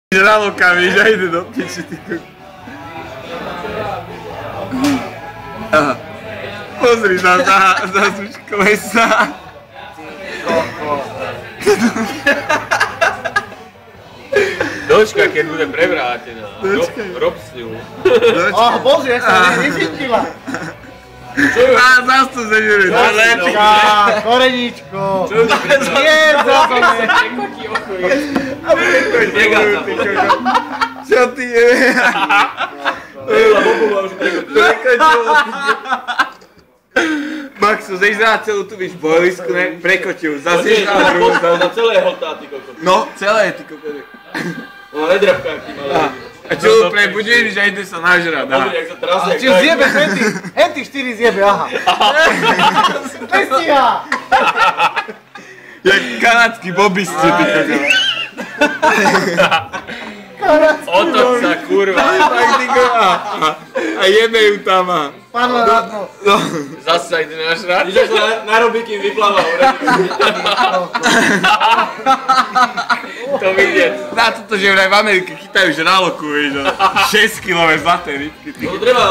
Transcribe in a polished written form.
Žraloka, víš, a ide do piči, ty kuk. Aha. Pozri sa, zasuč kolesa. Dočka, keď bude prevrátená. Rob s ňu. Bože, ja sa nevypila. Á, zas to zežere. Koreníčko. Čo ju neprevrátená? Nie, zápame. Prekotí oko. Čo ty je? Bobu ma už Prekotil. Maxu, zež na celú tu, víš, bojlisku, ne? Prekotil. Zase na druhú. Ona celé hotá, ty kokos. No, celé, ty kokos. Ona nedrabká, aký malé. A čo ju prebudíš, že ide sa nažrať, Pozri, jak sa trasie. Či ju zjebe henty 4 zjebe, aha. Nestíha. Jak kanadský bobisci, ty kokos. Otoč sa, kurva. Tak, ty kokos. A jebe ju tam, a. Padlo na dno. Zase sa ide nažrať. Vidíš, na robí, kým vypláva. To vidieť. Na toto, že vraj v Amerike chytajú žraloku, vieš, 6 kilové zlaté rybky. To treba